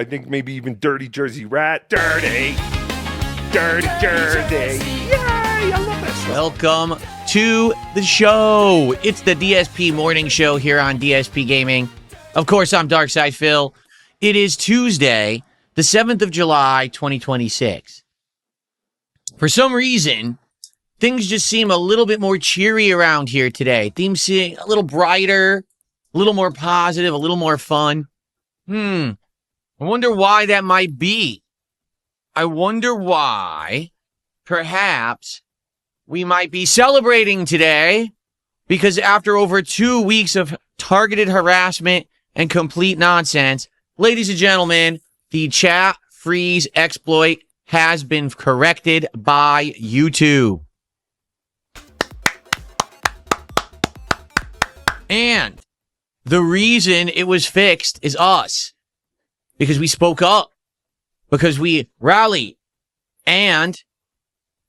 I think maybe even Dirty Jersey Rat. Dirty Jersey. Yay! I love that song. Welcome to the show. It's the DSP morning show here on DSP Gaming. Of course, I'm Darkside Phil. It is Tuesday, the 7th of July, 2026. For some reason, things just seem a little bit more cheery around here today. Things seem a little brighter, a little more positive, a little more fun. I wonder why that might be. I wonder why perhaps we might be celebrating today, because after over 2 weeks of targeted harassment and complete nonsense, ladies and gentlemen, the chat freeze exploit has been corrected by YouTube. And the reason it was fixed is us. Because we spoke up. Because we rallied and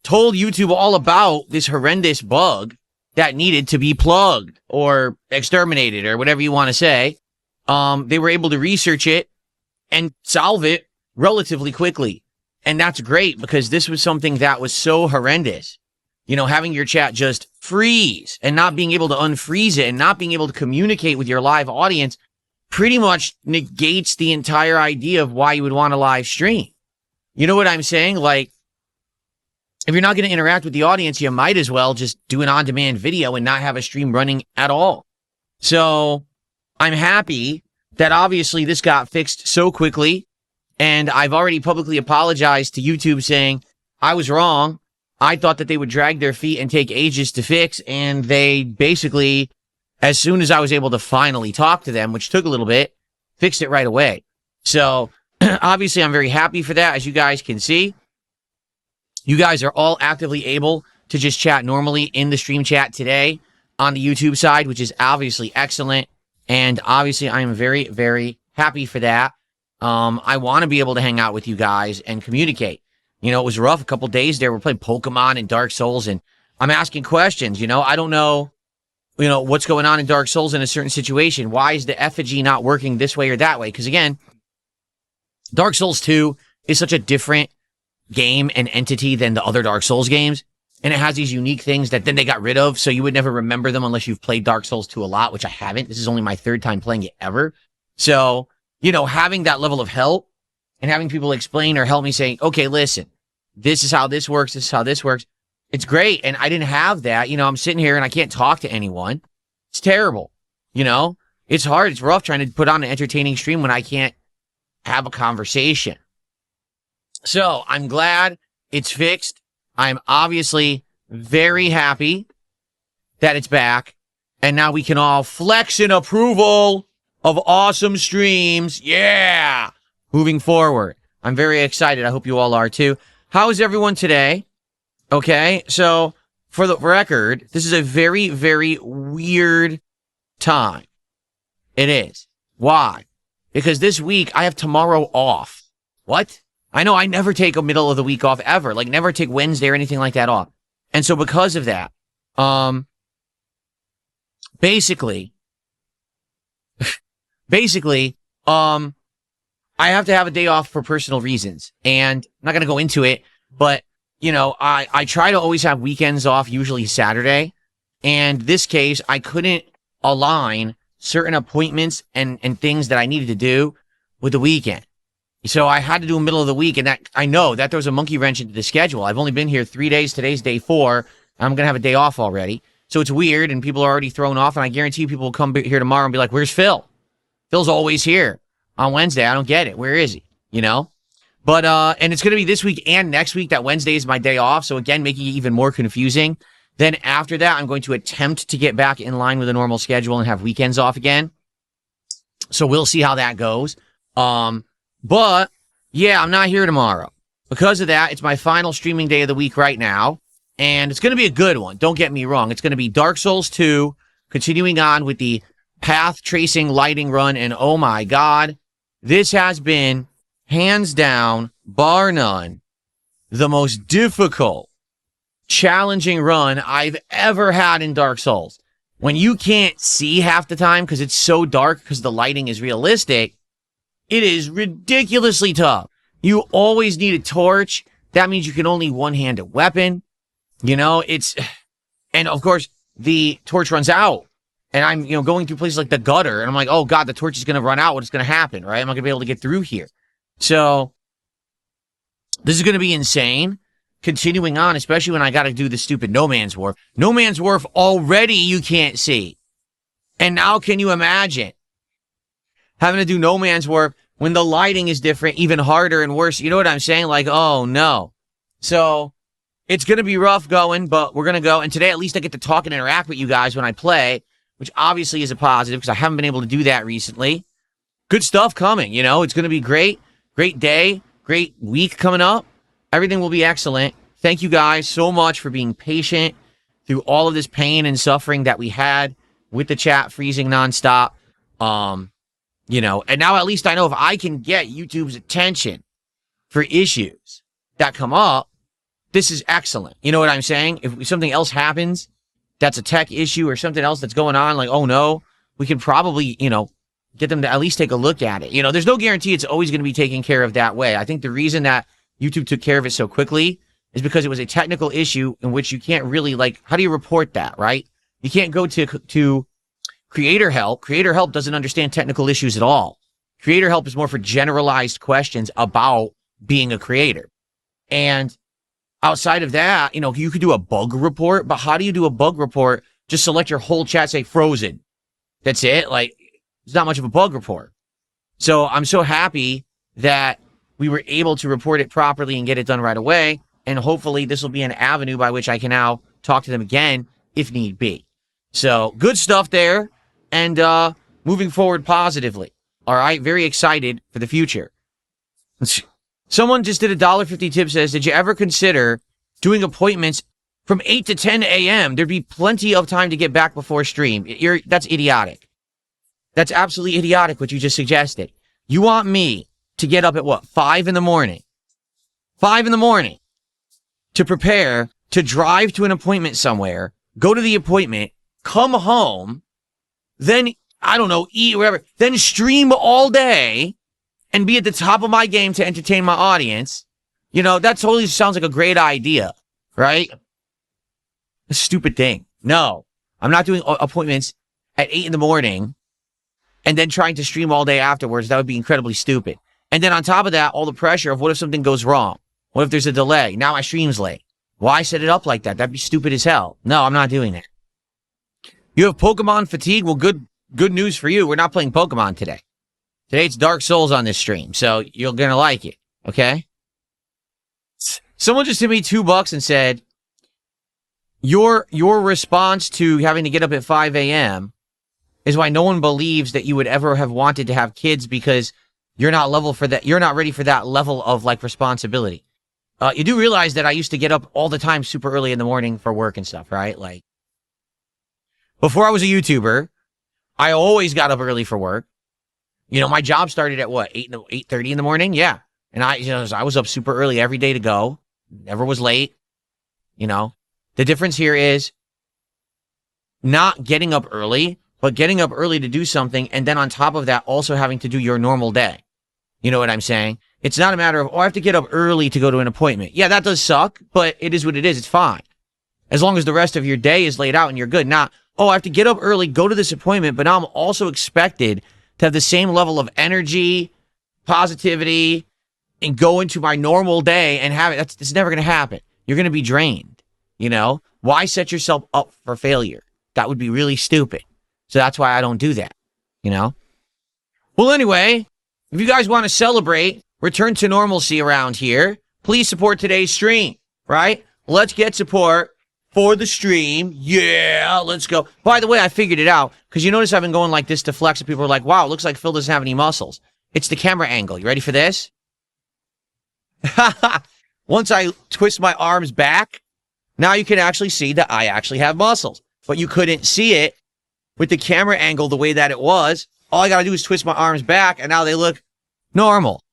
told YouTube all about this horrendous bug that needed to be plugged or exterminated or whatever you want to say. They were able to research it and solve it relatively quickly. And that's great, because this was something that was so horrendous. You know, having your chat just freeze and not being able to unfreeze it and not being able to communicate with your live audience pretty much negates the entire idea of why you would want to live stream. You know what I'm saying? Like, if you're not going to interact with the audience, you might as well just do an on-demand video and not have a stream running at all. So I'm happy that obviously this got fixed so quickly. And I've already publicly apologized to YouTube saying I was wrong. I thought that they would drag their feet and take ages to fix. And they basically, as soon as I was able to finally talk to them, which took a little bit, fixed it right away. So obviously I'm very happy for that. As you guys can see, you guys are all actively able to just chat normally in the stream chat today on the YouTube side, which is obviously excellent. And obviously I am very, very happy for that. I want to be able to hang out with you guys and communicate. You know, it was rough a couple days there. We're playing Pokemon and Dark Souls, and I'm asking questions. You know, I don't know, what's going on in Dark Souls in a certain situation. Why is the effigy not working this way or that way? Because again, Dark Souls 2 is such a different game and entity than the other Dark Souls games. And it has these unique things that then they got rid of, so you would never remember them unless you've played Dark Souls 2 a lot, which I haven't. This is only my third time playing it ever. So, having that level of help and having people explain or help me saying, okay, listen, this is how this works, this is how this works. It's great. And I didn't have that. I'm sitting here and I can't talk to anyone. It's terrible. It's hard. It's rough trying to put on an entertaining stream when I can't have a conversation. So I'm glad it's fixed. I'm obviously very happy that it's back. And now we can all flex in approval of awesome streams. Yeah. Moving forward. I'm very excited. I hope you all are too. How is everyone today? Okay. So for the record, this is a very, very weird time. It is. Why? Because this week I have tomorrow off. What? I know I never take a middle of the week off ever. Like never take Wednesday or anything like that off. And so because of that, basically, I have to have a day off for personal reasons, and I'm not going to go into it, but I try to always have weekends off, usually Saturday. And this case, I couldn't align certain appointments and things that I needed to do with the weekend. So I had to do a middle of the week, and that I know that throws a monkey wrench into the schedule. I've only been here 3 days. Today's day 4. I'm going to have a day off already. So it's weird, and people are already thrown off, and I guarantee people will come here tomorrow and be like, where's Phil? Phil's always here on Wednesday. I don't get it. Where is he? But, and it's going to be this week and next week. That Wednesday is my day off. So again, making it even more confusing. Then after that, I'm going to attempt to get back in line with a normal schedule and have weekends off again. So we'll see how that goes. But yeah, I'm not here tomorrow. Because of that, it's my final streaming day of the week right now. And it's going to be a good one. Don't get me wrong. It's going to be Dark Souls 2, continuing on with the path tracing lighting run. And oh my God, this has been hands down, bar none, the most difficult, challenging run I've ever had in Dark Souls. When you can't see half the time because it's so dark because the lighting is realistic, It is ridiculously tough. You always need a torch. That means you can only one-hand a weapon. You know, and of course, the torch runs out. And I'm, going through places like the gutter. And I'm like, oh God, the torch is going to run out. What's going to happen, right? I'm not going to be able to get through here. So, this is going to be insane. Continuing on, especially when I got to do the stupid No Man's Wharf. No Man's Wharf already you can't see. And now can you imagine having to do No Man's Wharf when the lighting is different, even harder and worse? You know what I'm saying? Like, oh no. So, it's going to be rough going, but we're going to go. And today, at least I get to talk and interact with you guys when I play, which obviously is a positive because I haven't been able to do that recently. Good stuff coming, It's going to be great. Great day. Great week coming up. Everything will be excellent. Thank you guys so much for being patient through all of this pain and suffering that we had with the chat freezing nonstop. And now at least I know if I can get YouTube's attention for issues that come up, this is excellent. You know what I'm saying? If something else happens, that's a tech issue or something else that's going on, like, oh no, we can probably, get them to at least take a look at it. There's no guarantee it's always going to be taken care of that way. I think the reason that YouTube took care of it so quickly is because it was a technical issue in which you can't really, how do you report that, right? You can't go to Creator Help. Creator Help doesn't understand technical issues at all. Creator Help is more for generalized questions about being a creator. And outside of that, you could do a bug report, but how do you do a bug report? Just select your whole chat, say frozen. That's it. It's not much of a bug report. So I'm so happy that we were able to report it properly and get it done right away. And hopefully this will be an avenue by which I can now talk to them again if need be. So good stuff there. And moving forward positively. All right. Very excited for the future. Someone just did a $1.50 tip, says, did you ever consider doing appointments from 8 to 10 a.m.? There'd be plenty of time to get back before stream. That's idiotic. That's absolutely idiotic what you just suggested. You want me to get up at 5 in the morning? 5 in the morning to prepare to drive to an appointment somewhere, go to the appointment, come home, then, I don't know, eat, whatever, then stream all day and be at the top of my game to entertain my audience. That totally sounds like a great idea, right? A stupid thing. No, I'm not doing appointments at 8 in the morning and then trying to stream all day afterwards. That would be incredibly stupid. And then on top of that, all the pressure of what if something goes wrong? What if there's a delay? Now my stream's late. Why set it up like that? That'd be stupid as hell. No, I'm not doing that. You have Pokemon fatigue? Well, good news for you. We're not playing Pokemon today. Today it's Dark Souls on this stream, so you're gonna like it, okay? Someone just sent me $2 and said, your response to having to get up at 5 a.m. is why no one believes that you would ever have wanted to have kids because you're not level for that. You're not ready for that level of responsibility. You do realize that I used to get up all the time super early in the morning for work and stuff, right? Before I was a YouTuber, I always got up early for work. My job started at 8:30 in the morning? Yeah. And I was up super early every day to go. Never was late. The difference here is not getting up early, but getting up early to do something. And then on top of that, also having to do your normal day. You know what I'm saying? It's not a matter of, I have to get up early to go to an appointment. Yeah, that does suck, but it is what it is. It's fine. As long as the rest of your day is laid out and you're good. Not, I have to get up early, go to this appointment, but now I'm also expected to have the same level of energy, positivity, and go into my normal day and have it. It's never going to happen. You're going to be drained. Why set yourself up for failure? That would be really stupid. So that's why I don't do that. Well, anyway, if you guys want to celebrate, return to normalcy around here, please support today's stream, right? Let's get support for the stream. Yeah, let's go. By the way, I figured it out because you notice I've been going like this to flex and people are like, wow, it looks like Phil doesn't have any muscles. It's the camera angle. You ready for this? Once I twist my arms back, now you can actually see that I actually have muscles, but you couldn't see it with the camera angle the way that it was. All I got to do is twist my arms back and now they look normal.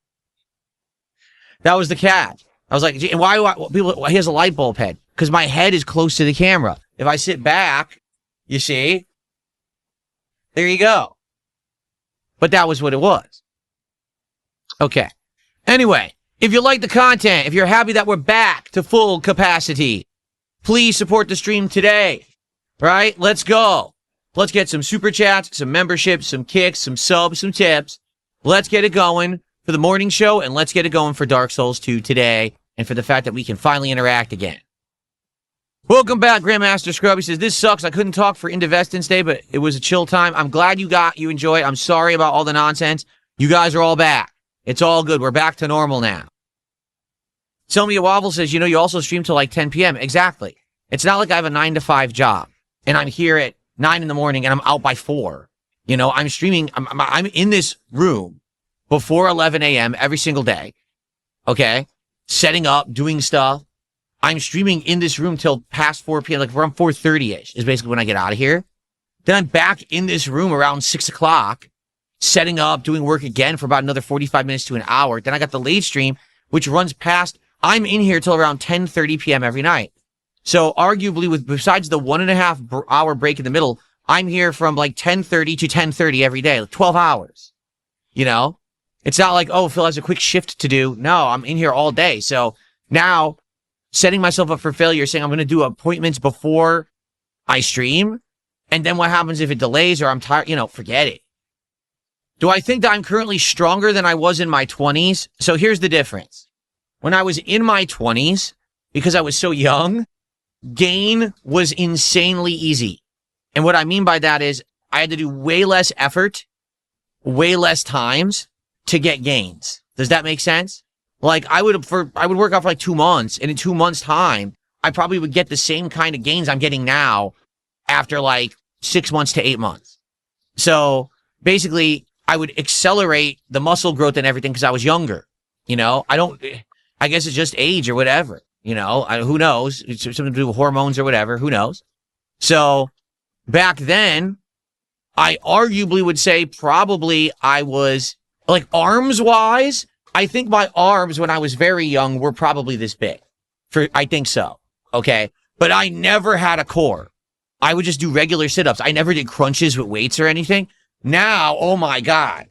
That was the catch. I was like, he has a light bulb head because my head is close to the camera. If I sit back, you see, there you go. But that was what it was. Okay. Anyway, if you like the content, if you're happy that we're back to full capacity, please support the stream today. Right? Let's go. Let's get some super chats, some memberships, some kicks, some subs, some tips. Let's get it going for the morning show, and let's get it going for Dark Souls 2 today, and for the fact that we can finally interact again. Welcome back, Grandmaster Scrub. He says, this sucks. I couldn't talk for Indivestance Day, but it was a chill time. I'm glad you enjoyed. I'm sorry about all the nonsense. You guys are all back. It's all good. We're back to normal now. Tell Me a Wobble says, you know, you also stream till like 10 p.m. Exactly. It's not like I have a 9 to 5 job, and I'm here at 9 in the morning, and I'm out by 4. You know, I'm streaming. I'm in this room before 11 a.m. every single day. Okay? Setting up, doing stuff. I'm streaming in this room till past 4 p.m. Like around 4:30-ish is basically when I get out of here. Then I'm back in this room around 6 o'clock, setting up, doing work again for about another 45 minutes to an hour. Then I got the late stream, which runs past. I'm in here till around 10:30 p.m. every night. So arguably, besides the 1.5 hour break in the middle, I'm here from like 10:30 to 10:30 every day, like 12 hours. You know, it's not like, oh, Phil has a quick shift to do. No, I'm in here all day. So now, setting myself up for failure, saying I'm going to do appointments before I stream. And then what happens if it delays or I'm tired? You know, forget it. Do I think that I'm currently stronger than I was in my 20s? So here's the difference. When I was in my 20s, because I was so young, gain was insanely easy. And what I mean by that is I had to do way less effort, way less times to get gains. Does that make sense? Like I would work out for like 2 months, and in 2 months' time, I probably would get the same kind of gains I'm getting now after like 6 months to 8 months. So basically, I would accelerate the muscle growth and everything because I was younger. You know, I guess it's just age or whatever. You know, who knows? It's something to do with hormones or whatever. Who knows? So back then, I arguably would say probably I was like arms wise. I think my arms when I was very young were probably this big. I think so. Okay. But I never had a core. I would just do regular sit-ups. I never did crunches with weights or anything. Now, oh my God,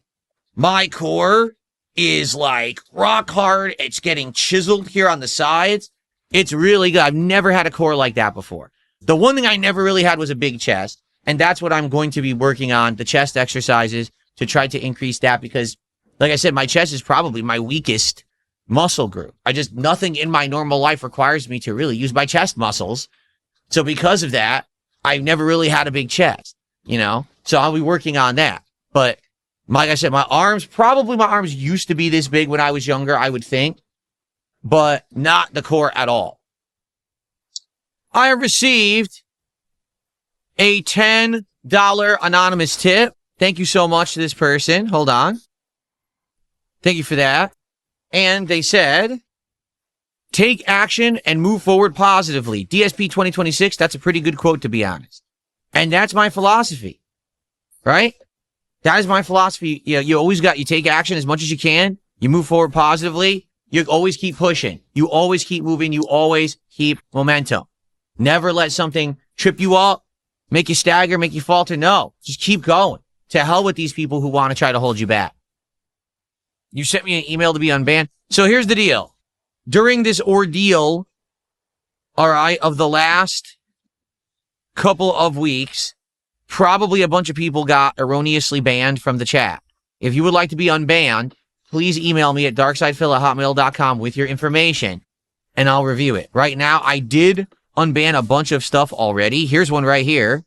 my core is like rock hard. It's getting chiseled here on the sides. It's really good. I've never had a core like that before. The one thing I never really had was a big chest. And that's what I'm going to be working on, the chest exercises, to try to increase that because, like I said, my chest is probably my weakest muscle group. Nothing in my normal life requires me to really use my chest muscles. So because of that, I've never really had a big chest, you know? So I'll be working on that. But like I said, my arms used to be this big when I was younger, I would think, but not the core at all. I have received a $10 anonymous tip. Thank you so much to this person. Hold on. Thank you for that. And they said, take action and move forward positively. DSP 2026, that's a pretty good quote, to be honest. And that's my philosophy, right? That is my philosophy. You take action as much as you can. You move forward positively. You always keep pushing. You always keep moving. You always keep momentum. Never let something trip you up, make you stagger, make you falter. No, just keep going. To hell with these people who want to try to hold you back. You sent me an email to be unbanned. So here's the deal. During this ordeal, all right, of the last couple of weeks, probably a bunch of people got erroneously banned from the chat. If you would like to be unbanned, please email me at darksidephil@hotmail.com with your information, and I'll review it. Right now, I did unban a bunch of stuff already. Here's one right here.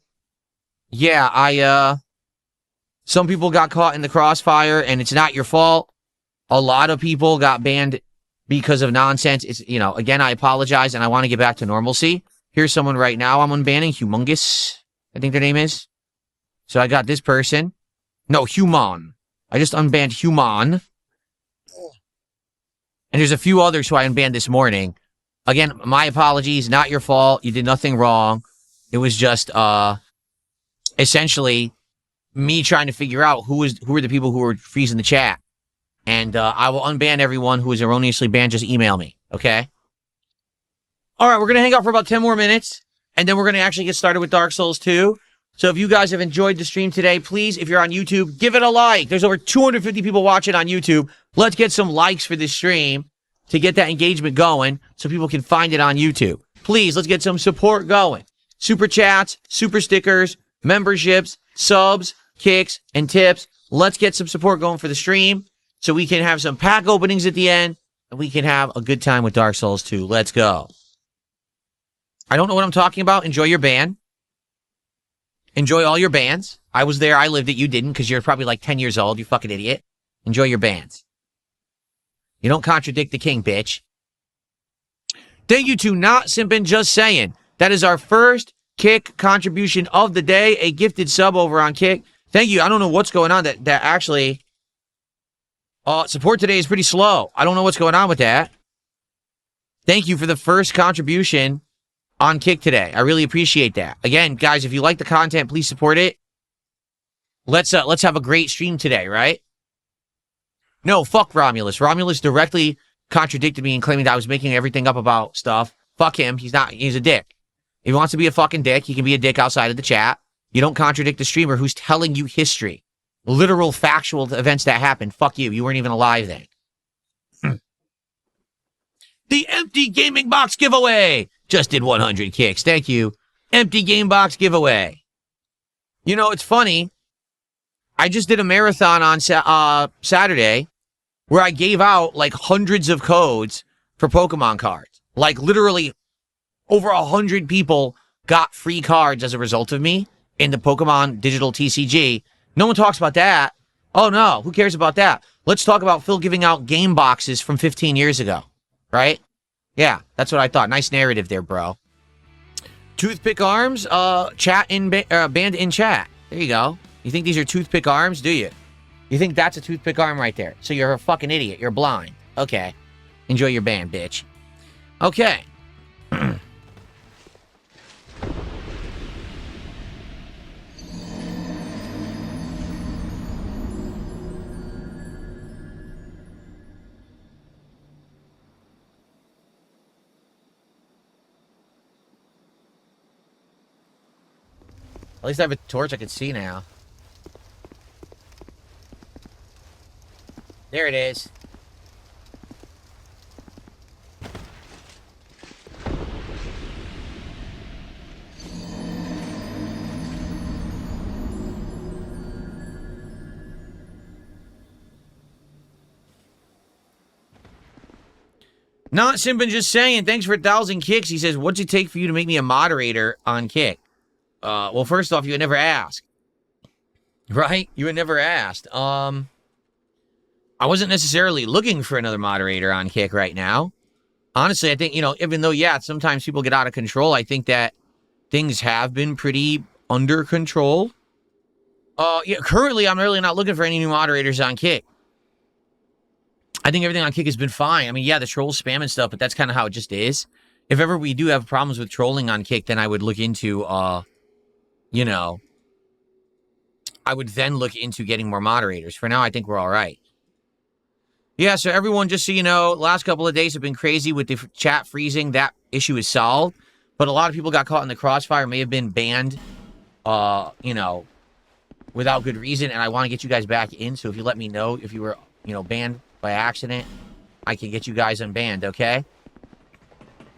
Yeah, some people got caught in the crossfire, and it's not your fault. A lot of people got banned because of nonsense. It's, again, I apologize, and I want to get back to normalcy. Here's someone right now I'm unbanning, Humongous, I think their name is. So I got this person. No, Human. I just unbanned Human. And there's a few others who I unbanned this morning. Again, my apologies, not your fault. You did nothing wrong. It was just, essentially me trying to figure out who are the people who were freezing the chat. And I will unban everyone who is erroneously banned. Just email me, okay? All right, we're going to hang out for about 10 more minutes, and then we're going to actually get started with Dark Souls 2. So if you guys have enjoyed the stream today, please, if you're on YouTube, give it a like. There's over 250 people watching on YouTube. Let's get some likes for this stream to get that engagement going so people can find it on YouTube. Please, let's get some support going. Super chats, super stickers, memberships, subs, kicks, and tips. Let's get some support going for the stream so we can have some pack openings at the end and we can have a good time with Dark Souls 2. Let's go. I don't know what I'm talking about. Enjoy your ban. Enjoy all your bans. I was there. I lived it. You didn't because you're probably like 10 years old. You fucking idiot. Enjoy your bans. You don't contradict the king, bitch. Thank you to Not Simpin' Just Saying. That is our first Kick contribution of the day. A gifted sub over on Kick. Thank you. I don't know what's going on. That actually... support today is pretty slow. I don't know what's going on with that. Thank you for the first contribution on Kick today. I really appreciate that. Again, guys, if you like the content, please support it. Let's have a great stream today, right? No, fuck Romulus. Romulus directly contradicted me and claiming that I was making everything up about stuff. Fuck him. He's not. He's a dick. If he wants to be a fucking dick, he can be a dick outside of the chat. You don't contradict the streamer who's telling you history. Literal, factual events that happened. Fuck you. You weren't even alive then. The empty gaming box giveaway just did 100 kicks. Thank you. Empty game box giveaway. You know, it's funny. I just did a marathon on Saturday where I gave out like hundreds of codes for Pokemon cards. Like literally over 100 people got free cards as a result of me in the Pokemon Digital TCG. No one talks about that. Oh no, who cares about that? Let's talk about Phil giving out game boxes from 15 years ago. Right? Yeah, that's what I thought. Nice narrative there, bro. Toothpick arms, chat in banned in chat. There you go. You think these are toothpick arms, do you? You think that's a toothpick arm right there? So you're a fucking idiot. You're blind. Okay. Enjoy your ban, bitch. Okay. At least I have a torch I can see now. There it is. Not Simpin' Just Saying. Thanks for 1,000 kicks. He says, what's it take for you to make me a moderator on Kick? Well, first off, you would never ask. Right? You would never asked. I wasn't necessarily looking for another moderator on Kick right now. Honestly, I think, you know, even though, yeah, sometimes people get out of control, I think that things have been pretty under control. Yeah, currently, I'm really not looking for any new moderators on Kick. I think everything on Kick has been fine. I mean, yeah, the trolls spam and stuff, but that's kind of how it just is. If ever we do have problems with trolling on Kick, then I would look into, you know, I would then look into getting more moderators. For now, I think we're all right. Yeah, so everyone, just so you know, last couple of days have been crazy with the chat freezing. That issue is solved. But a lot of people got caught in the crossfire, may have been banned, you know, without good reason. And I want to get you guys back in. So if you let me know if you were, you know, banned by accident, I can get you guys unbanned, okay?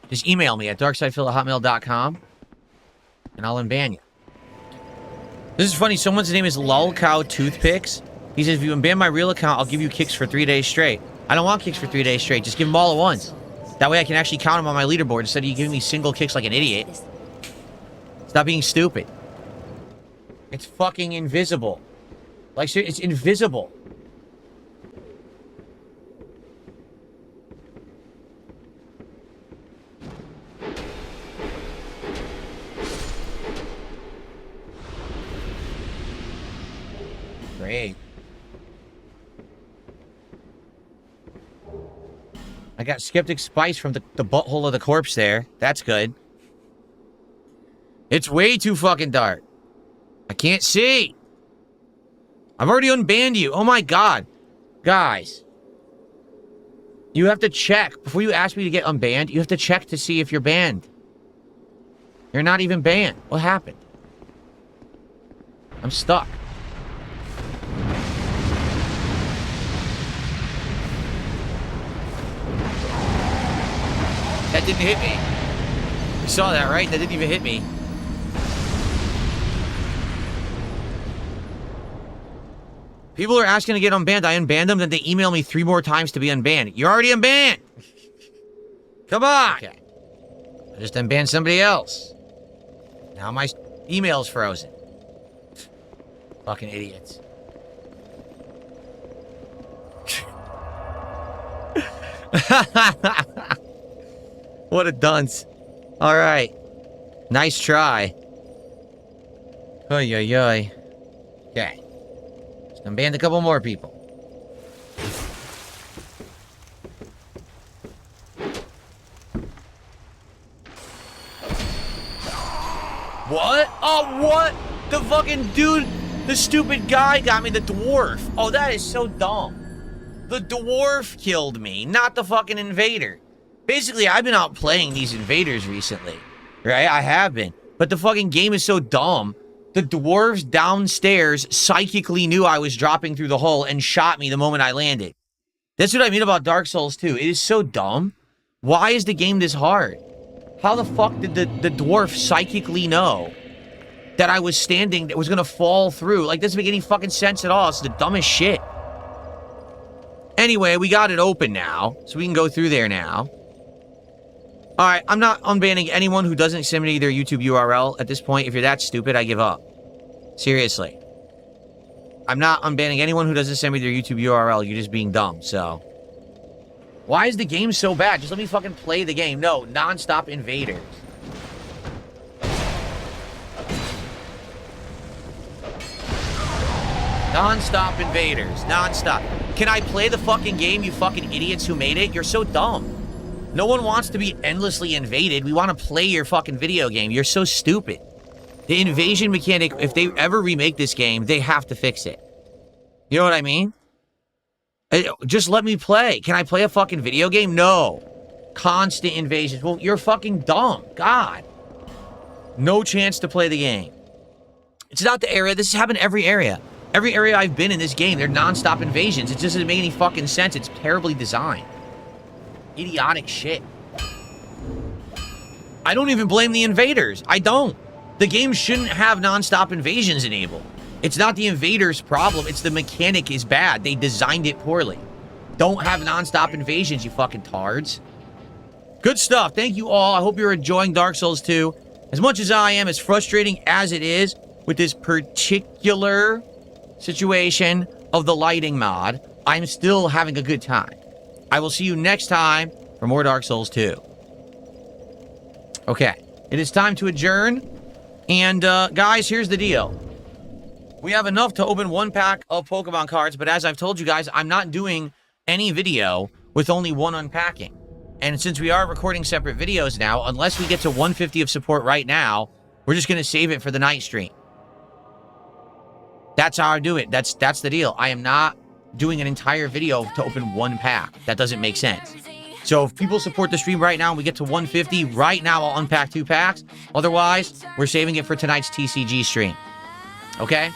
Just email me at darksidephil@hotmail.com and I'll unban you. This is funny. Someone's name is Lolcow Toothpicks. He says, if you unban my real account, I'll give you kicks for 3 days straight. I don't want kicks for 3 days straight. Just give them all at once. That way I can actually count them on my leaderboard instead of you giving me single kicks like an idiot. Stop being stupid. It's fucking invisible. Like, it's invisible. Great. I got Skeptic Spice from the butthole of the corpse there. That's good. It's way too fucking dark. I can't see. I've already unbanned you. Oh my god. Guys. You have to check. Before you ask me to get unbanned, you have to check to see if you're banned. You're not even banned. What happened? I'm stuck. That didn't hit me. You saw that, right? That didn't even hit me. People are asking to get unbanned. I unbanned them, then they email me 3 more times to be unbanned. You're already unbanned! Come on! Okay. I just unbanned somebody else. Now my email's frozen. Fucking idiots. What a dunce. Alright. Nice try. Oy, oy, oy. Okay. Just unbanned a couple more people. What? Oh, what? The fucking dude, the stupid guy got me, the dwarf. Oh, that is so dumb. The dwarf killed me, not the fucking invader. Basically, I've been out playing these invaders recently. Right? I have been. But the fucking game is so dumb. The dwarves downstairs psychically knew I was dropping through the hole and shot me the moment I landed. That's what I mean about Dark Souls 2. It is so dumb. Why is the game this hard? How the fuck did the dwarf psychically know that I was standing, that was gonna fall through? Like, doesn't make any fucking sense at all. It's the dumbest shit. Anyway, we got it open now, so we can go through there now. Alright, I'm not unbanning anyone who doesn't send me their YouTube URL at this point. If you're that stupid, I give up. Seriously. I'm not unbanning anyone who doesn't send me their YouTube URL. You're just being dumb, so. Why is the game so bad? Just let me fucking play the game. No, non-stop invaders. Non-stop invaders. Non-stop. Can I play the fucking game, you fucking idiots who made it? You're so dumb. No one wants to be endlessly invaded. We want to play your fucking video game. You're so stupid. The invasion mechanic, if they ever remake this game, they have to fix it. You know what I mean? Just let me play. Can I play a fucking video game? No. Constant invasions. Well, you're fucking dumb. God. No chance to play the game. It's not the area. This has happened every area. Every area I've been in this game, they're non-stop invasions. It just doesn't make any fucking sense. It's terribly designed. Idiotic shit. I don't even blame the invaders. I don't. The game shouldn't have non-stop invasions enabled. It's not the invaders' problem. It's the mechanic is bad. They designed it poorly. Don't have non-stop invasions, you fucking tards. Good stuff. Thank you all. I hope you're enjoying Dark Souls 2. As much as I am, as frustrating as it is with this particular situation of the lighting mod, I'm still having a good time. I will see you next time for more Dark Souls 2. Okay. It is time to adjourn. And, guys, here's the deal. We have enough to open 1 pack of Pokemon cards, but as I've told you guys, I'm not doing any video with only 1 unpacking. And since we are recording separate videos now, unless we get to 150 of support right now, we're just going to save it for the night stream. That's how I do it. That's the deal. I am not doing an entire video to open 1 pack. That doesn't make sense. So if people support the stream right now and we get to 150, right now I'll unpack 2 packs. Otherwise, we're saving it for tonight's TCG stream. Okay?